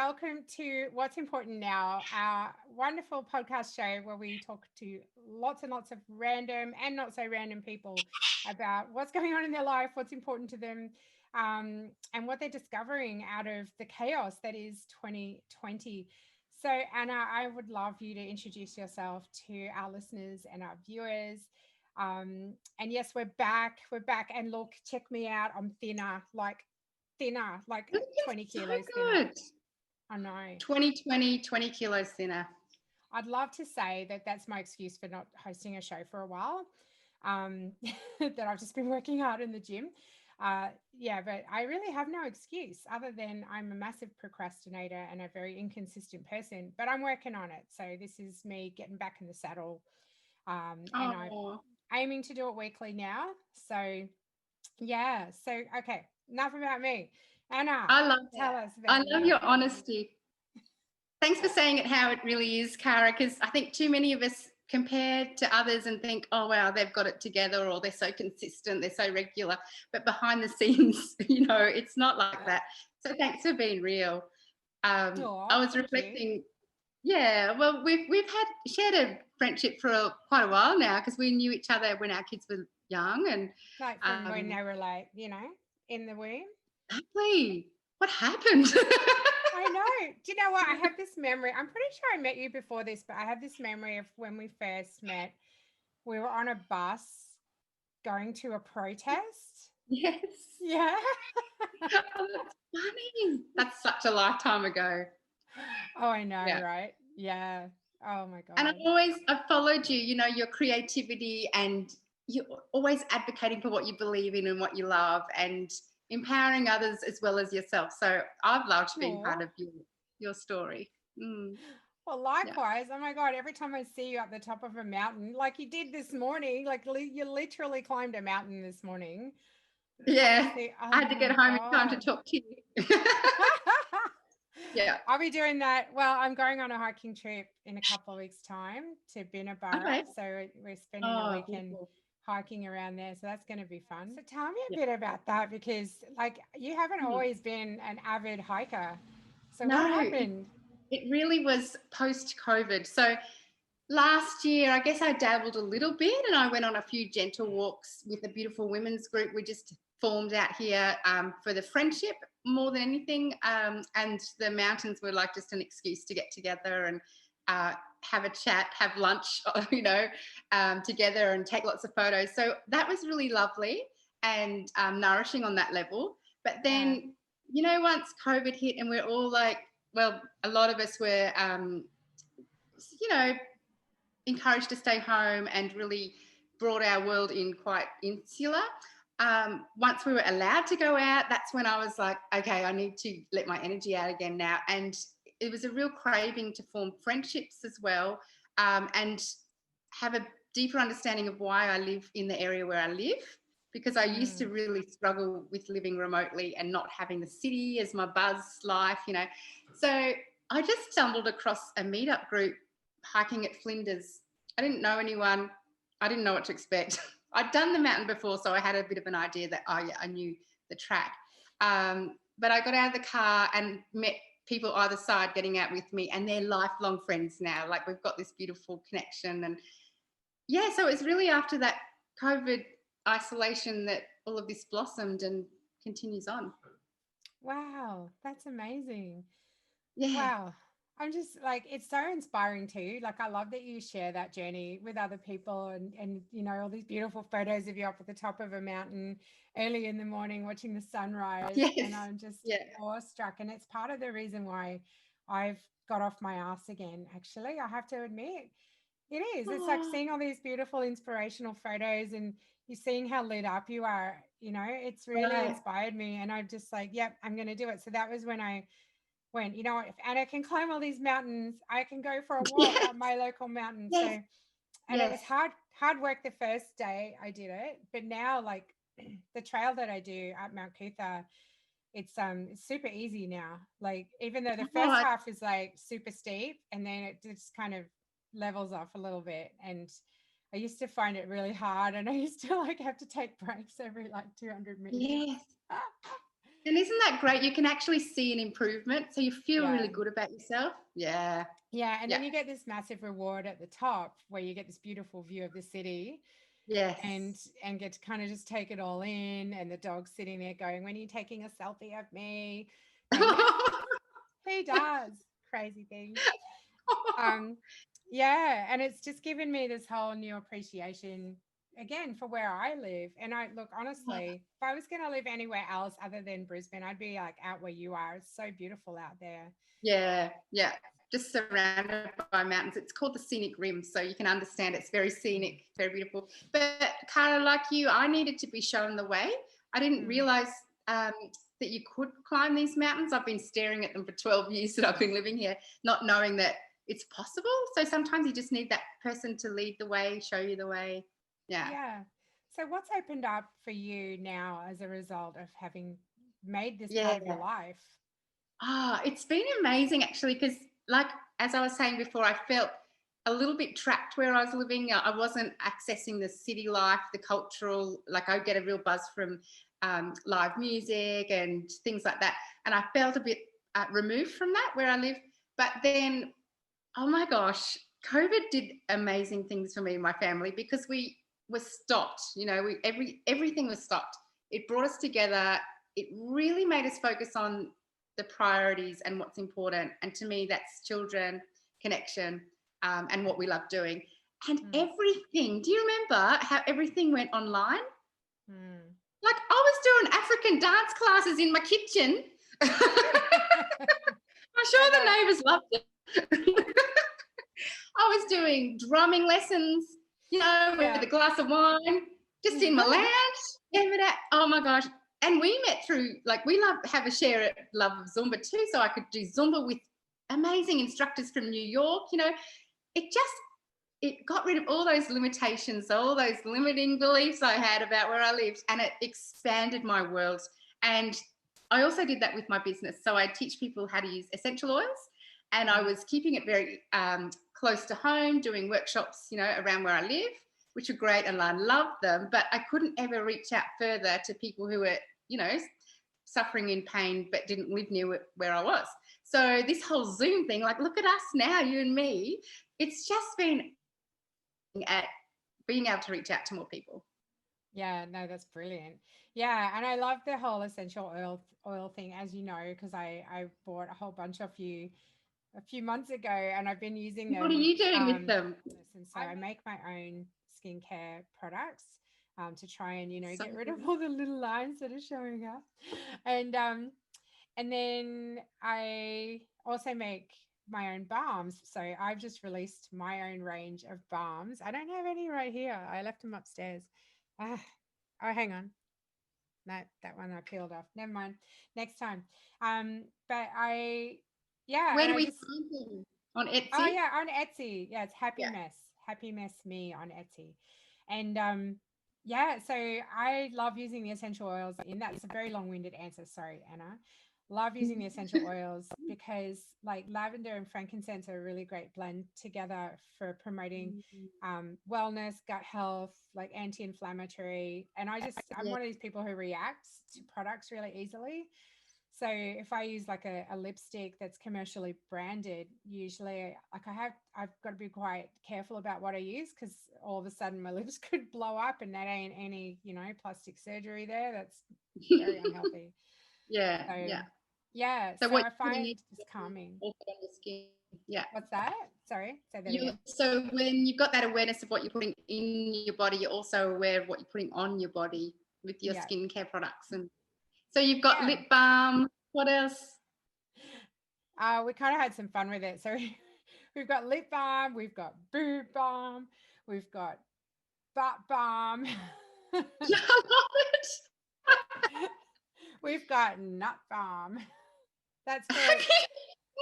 welcome to What's Important Now, our wonderful podcast show where we talk to lots and lots of random and not so random people about what's going on in their life, what's important to them, and what they're discovering out of the chaos that is 2020. So, Anna, I would love you to introduce yourself to our listeners and our viewers. And yes, we're back. We're back. And look, check me out. I'm thinner, like Looking 20 so kilos thinner. good. I know. 20 kilos thinner. I'd love to say that that's my excuse for not hosting a show for a while. That I've just been working hard in the gym. Yeah, but I really have no excuse other than I'm a massive procrastinator and a very inconsistent person, but I'm working on it. So this is me getting back in the saddle. And I'm Oh, aiming to do it weekly now. So yeah. So okay, enough about me. Anna, I love tell that. us I about love you. your honesty. Thanks for saying it how it really is, Cara, because I think too many of us compare to others and think, oh, wow, they've got it together or they're so consistent, they're so regular. But behind the scenes, it's not like that. So thanks for being real. Oh, I was thank you. reflecting. Yeah, well, we've had shared a friendship for quite a while now because we knew each other when our kids were young, and Like from when they were like, in the womb. exactly what happened. I know. Do you know what? I have this memory. I'm pretty sure I met you before this, but I have this memory of when we first met. We were on a bus going to a protest. Yes. Yeah. Oh, that's funny. That's such a lifetime ago. Oh, I know, Yeah. right? Yeah. Oh my And God. I've followed you, your creativity, and you're always advocating for what you believe in and what you love and empowering others as well as yourself. So I've loved being part Oh. of your story. Mm, Well, yeah. likewise. Oh my God. Every time I see you up the top of a mountain, like you did this morning, like you literally climbed a mountain this morning. Yeah. Honestly, I oh had to get my home in time to God. talk to you. Yeah. I'll be doing that. Well, I'm going on a hiking trip in a couple of weeks' time to Binnaburra. Okay. So we're spending a Oh, weekend beautiful. hiking around there. So that's going to be fun. So tell me a Yeah. bit about that because, like, you haven't Hmm. always been an avid hiker. So what No, happened? it really was post COVID. So last year, I guess I dabbled a little bit and I went on a few gentle walks with a beautiful women's group. We just formed out here for the friendship more than anything. And the mountains were like just an excuse to get together and have a chat, have lunch, together and take lots of photos. So that was really lovely and nourishing on that level. But Yeah. then, once COVID hit and we're all like, well, a lot of us were, you know, encouraged to stay home and really brought our world in quite insular. Once we were allowed to go out, that's when I was like, okay, I need to let my energy out again now. And it was a real craving to form friendships as well, and have a deeper understanding of why I live in the area where I live. Because I used to Mm. really struggle with living remotely and not having the city as my buzz life. So I just stumbled across a meetup group hiking at Flinders. I didn't know anyone. I didn't know what to expect. I'd done the mountain before, so I had a bit of an idea that, oh, yeah, I knew the track. But I got out of the car and met people either side getting out with me, and they're lifelong friends now. Like, we've got this beautiful connection. And yeah, so it's really after that COVID isolation that all of this blossomed and continues on. Wow. That's amazing. Yeah. Wow. I'm just like, it's so inspiring too. Like, I love that you share that journey with other people and, all these beautiful photos of you up at the top of a mountain early in the morning watching the sunrise. And Yes. I'm just Yeah. awestruck. And it's part of the reason why I've got off my ass again, actually. I have to admit, it is. It's like Oh, seeing all these beautiful inspirational photos and you seeing how lit up you are, it's really right. inspired me. And I'm just like, yep, I'm going to do it. So that was when I went, if Anna can climb all these mountains, I can go for a walk Yes. up my local mountain. Yes. So, and it Yes. was hard work the first day I did it, but now like the trail that I do at Mount Cootha, it's super easy now. Like even though the first Oh, half is like super steep and then it just kind of levels off a little bit. And I used to find it really hard and I used to like have to take breaks every like 200 meters. yes. And isn't that great? You can actually see an improvement. So you feel Yeah. really good about yourself. Yeah. Yeah. And Yeah. then you get this massive reward at the top where you get this beautiful view of the city and Yes. get to kind of just take it all in. And the dog's sitting there going, when are you taking a selfie of me? And he does crazy things. Um, yeah. And it's just given me this whole new appreciation again for where I live. And I look, honestly, if I was going to live anywhere else other than Brisbane, I'd be like out where you are. It's so beautiful out there. Yeah. Yeah. Just surrounded by mountains. It's called the Scenic Rim, so you can understand it's very scenic, very beautiful. But Cara, like you, I needed to be shown the way. I didn't Mm. realise that you could climb these mountains. I've been staring at them for 12 years that I've been living here, not knowing that it's possible. So sometimes you just need that person to lead the way, show you the way. Yeah. Yeah. So what's opened up for you now as a result of having made this part Yeah. of your life? It's been amazing actually, because like as I was saying before, I felt a little bit trapped where I was living. I wasn't accessing the city life, the cultural, like I get a real buzz from live music and things like that. And I felt a bit removed from that where I live. But then, oh my gosh, COVID did amazing things for me and my family because we were stopped. You know, everything was stopped. It brought us together. It really made us focus on the priorities and what's important. And to me, that's children, connection, and what we love doing. And everything. Do you remember how everything went online? Mm. Like I was doing African dance classes in my kitchen. I'm sure the neighbours loved it. I was doing drumming lessons, you know, with a glass of wine, just in my lounge. Oh my gosh. And we met through, like, we have a shared love of Zumba too. So I could do Zumba with amazing instructors from New York. You know, it got rid of all those limitations, all those limiting beliefs I had about where I lived, and it expanded my world. And I also did that with my business. So I teach people how to use essential oils, and I was keeping it very close to home, doing workshops, you know, around where I live, which were great, and I loved them. But I couldn't ever reach out further to people who were, you know, suffering in pain but didn't live near where I was. So this whole Zoom thing, like, look at us now, you and me. It's just been at being able to reach out to more people. Yeah, no, that's brilliant. Yeah, and I love the whole essential oil thing, as you know, because I bought a whole bunch of you a few months ago, and I've been using them. What are you doing with them? Listen, so I make my own skincare products to try and get rid of all the little lines that are showing up, and then I also make my own balms. So I've just released my own range of balms. I don't have any right here. I left them upstairs. Oh, hang on. No, that one I peeled off. Never mind. Next time. But Where and do I we just find them? On oh Etsy? yeah, on Etsy. Yeah, it's Yeah. Happy Mess Me on Etsy. And yeah, so I love using the essential oils in that's a very long-winded answer. Sorry, Anna. Love using the essential oils because like lavender and frankincense are a really great blend together for promoting wellness, gut health, like anti-inflammatory. And I'm one of these people who reacts to products really easily. So if I use like a lipstick that's commercially branded, usually like I've got to be quite careful about what I use because all of a sudden my lips could blow up and that ain't any, plastic surgery there. That's very unhealthy. Yeah. So, Yeah. so what I you're putting find in it's calming. also on the skin. Yeah. What's that? Sorry, say that again. So when you've got that awareness of what you're putting in your body, you're also aware of what you're putting on your body with your skincare products. And so you've got lip balm. What else? We kind of had some fun with it. So we've got lip balm, we've got boob balm, we've got butt balm. I love it. We've got nut balm. That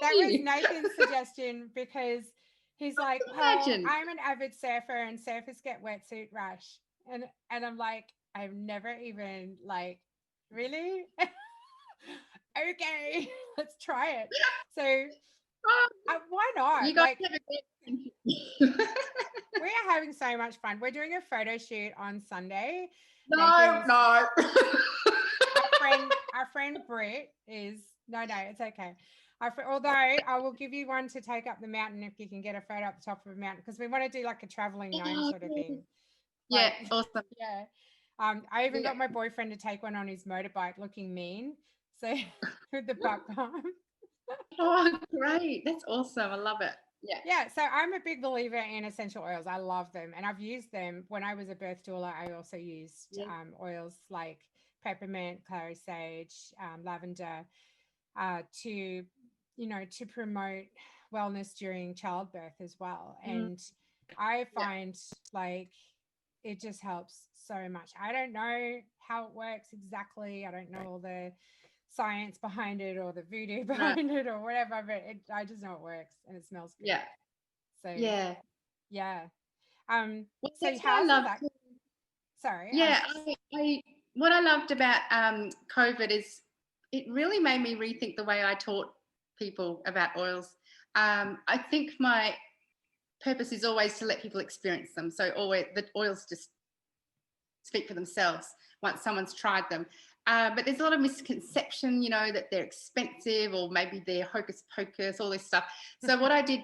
was Nathan's suggestion because he's like, well, I'm an avid surfer and surfers get wetsuit rash. And I'm like, I've never even like, really? Okay, let's try it. So why not? You guys we are having so much fun. We're doing a photo shoot on Sunday. No. our friend Britt is no, it's okay. Although I will give you one to take up the mountain if you can get a photo up the top of a mountain, because we want to do like a traveling gnome sort of thing. Yeah, Like, awesome. yeah. I even Yeah. got my boyfriend to take one on his motorbike, looking mean. So with the butt pump. Oh, great. That's awesome. I love it. Yeah. Yeah, so I'm a big believer in essential oils. I love them, and I've used them when I was a birth doula. I also used Yeah. oils like peppermint, clary sage, lavender, to to promote wellness during childbirth as well. Mm, And I yeah. find like it just helps so much. I don't know how it works exactly. I don't know all the science behind it or the voodoo No. behind it or whatever, but I just know it works and it smells good. Yeah. So Yeah. yeah. Well, So that's what I how's all love. that? Sorry, I was Yeah. just I what I loved about COVID is it really made me rethink the way I taught people about oils. I think my purpose is always to let people experience them. So always the oils just speak for themselves once someone's tried them. But there's a lot of misconception, that they're expensive or maybe they're hocus pocus, all this stuff. So what I did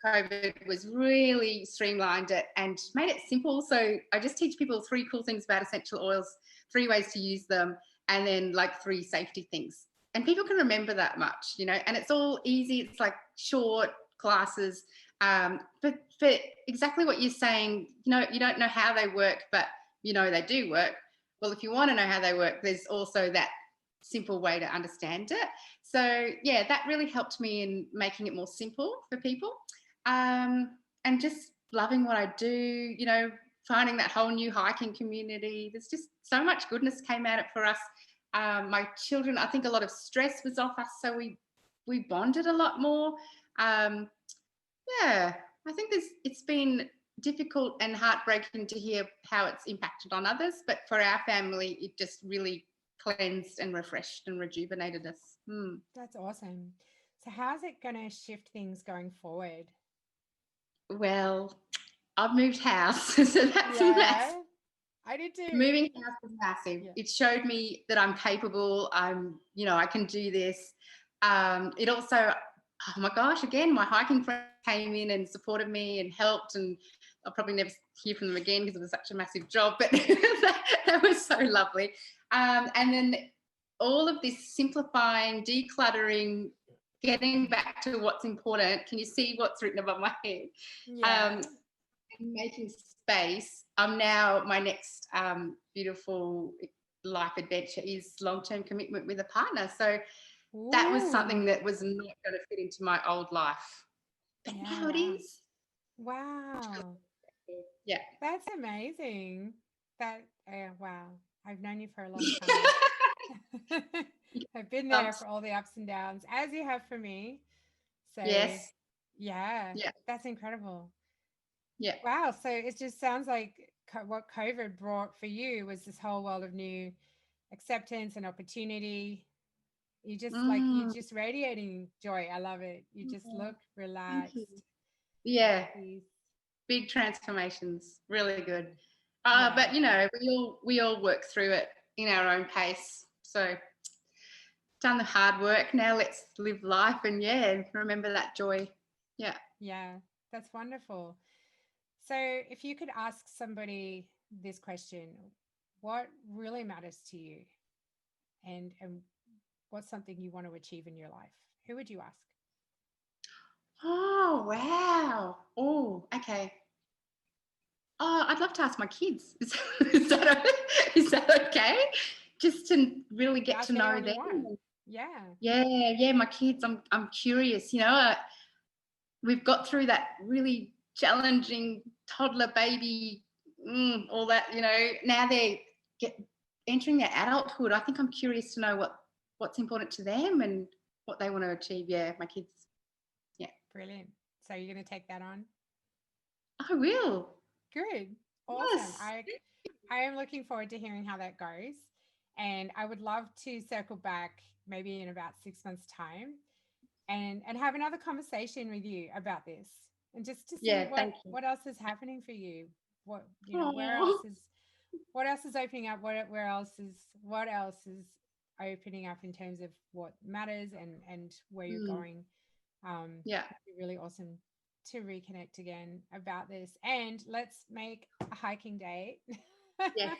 COVID was really streamlined it and made it simple. So I just teach people 3 cool things about essential oils, 3 ways to use them, and then like 3 safety things. And people can remember that much, and it's all easy. It's like short classes. But for exactly what you're saying, you don't know how they work, but they do work. Well, if you want to know how they work, there's also that simple way to understand it. So yeah, that really helped me in making it more simple for people, and just loving what I do, finding that whole new hiking community. There's just so much goodness came out of it for us. My children, I think a lot of stress was off us, so we bonded a lot more. um, yeah, I think it's been difficult and heartbreaking to hear how it's impacted on others, but for our family, it just really cleansed and refreshed and rejuvenated us. That's awesome. So how's it going to shift things going forward? Well, I've moved house, so that's massive. Yeah, I did too. Moving house was massive. Yeah. It showed me that I'm capable. I can do this. It also, oh my gosh, again, my hiking friends came in and supported me and helped, and I'll probably never hear from them again because it was such a massive job, but that was so lovely. And then all of this simplifying, decluttering, getting back to what's important. Can you see what's written above my head? Yeah. Making space. I'm now, my next beautiful life adventure is long-term commitment with a partner. So that was something Ooh. that was not going to fit into my old life, but Yeah, now it wow. is. Wow. Yeah. That's amazing. Wow. I've known you for a long time. I've been there for all the ups and downs, as you have for me. So, Yes. yeah, Yeah. that's incredible. Yeah. Wow. So it just sounds like what COVID brought for you was this whole world of new acceptance and opportunity. You Mm, just radiating joy. I love it. You just look thank you. relaxed, at Yeah. peace. Big transformations. Really good. Yeah. But we all work through it in our own pace. So done the hard work. Now let's live life and remember that joy. Yeah. Yeah. That's wonderful. So if you could ask somebody this question, what really matters to you and what's something you want to achieve in your life? Who would you ask? Oh, wow. Oh, okay. Oh, I'd love to ask my kids. Is that okay? Just to really get to Ask know anyone you them. want. Yeah. Yeah, my kids. I'm curious. We've got through that really challenging toddler baby, all that. Now they're get entering their adulthood. I think I'm curious to know what's important to them and what they want to achieve. Yeah, my kids. Yeah, Brilliant. So you're going to take that on? I will. Good. Awesome. Yes. I am looking forward to hearing how that goes. And I would love to circle back maybe in about 6 months' time and have another conversation with you about this and just to see Yeah. Thank you. what else is happening for you. What Oh, where else is opening up? What else is opening up in terms of what matters and where you're Mm. going. Yeah. It'd be really awesome to reconnect again about this. And let's make a hiking day. Yes.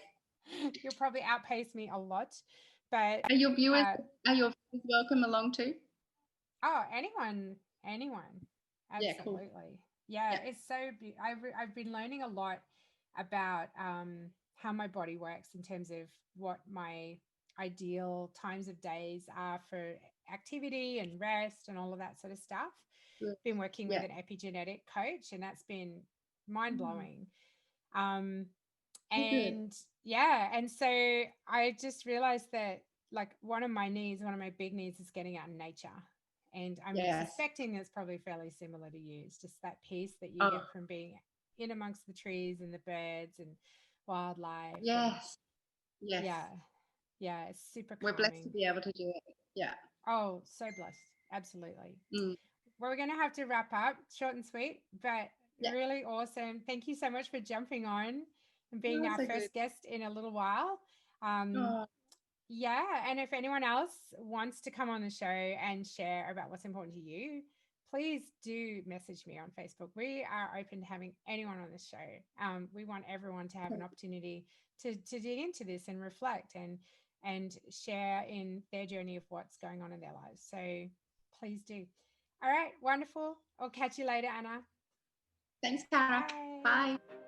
You'll probably outpace me a lot, but Are your viewers, uh, are your viewers welcome along too? oh, anyone, Yeah, cool. absolutely. Yeah, Yeah. it's so. I've been learning a lot about how my body works in terms of what my ideal times of days are for activity and rest and all of that sort of stuff. Good. Been working with Yeah. an epigenetic coach, and that's been mind Mm. blowing. Um, Oh, good. and yeah, and so I just realized that like one of my needs, one of my big needs is getting out in nature. And I'm Yes. suspecting it's probably fairly similar to you. It's just that peace that you Oh, get from being in amongst the trees and the birds and wildlife. And yes. Yes. yeah, yeah, it's super We're blessed to calming. be able to do it. Yeah. Oh, so blessed. Absolutely. Mm. We're going to have to wrap up short and sweet, but Yeah. really awesome. Thank you so much for jumping on and being Oh, our so good. first guest in a little while. Um, Oh, yeah, and if anyone else wants to come on the show and share about what's important to you, please do message me on Facebook. We are open to having anyone on the show. We want everyone to have an opportunity to dig into this and reflect and share in their journey of what's going on in their lives. So please do. All right, wonderful. I'll catch you later, Anna. thanks, Cara. Bye. Bye.